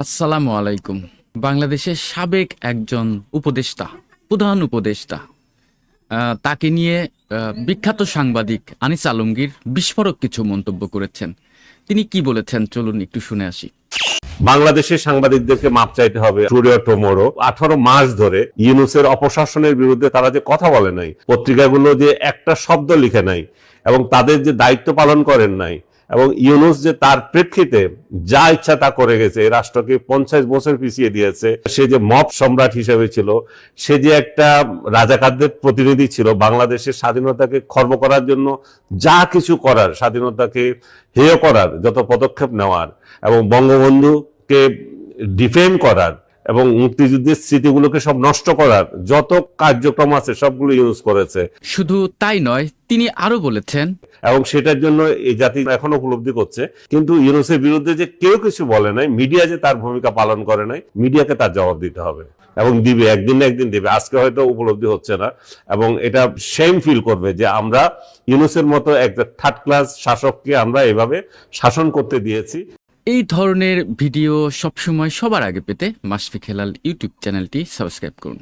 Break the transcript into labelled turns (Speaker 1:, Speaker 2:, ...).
Speaker 1: আসসালামু আলাইকুম। বাংলাদেশের সাবেক একজন উপদেষ্টা, প্রধান উপদেষ্টা, তাকে নিয়ে বিখ্যাত সাংবাদিক আনিস আলমগীর বিস্ফোরক কিছু মন্তব্য করেছেন। তিনি কি বলেছেন চলুন একটু শুনে আসি।
Speaker 2: বাংলাদেশের সাংবাদিকদেরকে মাপ চাইতে হবে। টুডে টুমোরো 18 মাস ধরে ইউনূসের অপশাসনের বিরুদ্ধে তারা যে কথা বলে নাই, পত্রিকাগুলো যে একটা শব্দ লিখে নাই এবং তাদের যে দায়িত্ব পালন করেন নাই, এবং ইউনূস যে তার প্রেক্ষিতে যা ইচ্ছা তা করে গেছে, এই রাষ্ট্রকে 50 বছর পিছিয়ে দিয়েছে। সে যে মব সম্রাট হিসেবে ছিল, সে যে একটা রাজাকারদের প্রতিনিধি ছিল, বাংলাদেশের স্বাধীনতাকে খর্ব করার জন্য যা কিছু করার, স্বাধীনতাকে হেয় করার যত পদক্ষেপ নেওয়ার এবং বঙ্গবন্ধুকে ডিফেন্ড করার এবং মুক্তিযুদ্ধের স্মৃতিগুলোকে সব নষ্ট করার যত কার্যক্রম আছে সবগুলো ইউজ করেছে।
Speaker 1: শুধু তাই নয়, তিনি আরো বলেছেন,
Speaker 2: এবং সেটার জন্য এই জাতি এখনো উপলব্ধি করছে। কিন্তু ইউনূসের বিরুদ্ধে যে কেউ কিছু বলে নাই, মিডিয়া যে তার ভূমিকা পালন করে নাই, মিডিয়াকে তার জবাব দিতে হবে এবং দিবে, একদিন না একদিন দিবে। আজকে হয়তো উপলব্ধি হচ্ছে না এবং এটা সেম ফিল করবে যে আমরা ইউনূসের মতো একটা থার্ড ক্লাস শাসককে আমরা এভাবে শাসন করতে দিয়েছি।
Speaker 1: এই ধরনের ভিডিও সবসময় সবার আগে পেতে মাশফিক হেলাল ইউটিউব চ্যানেলটি সাবস্ক্রাইব করুন।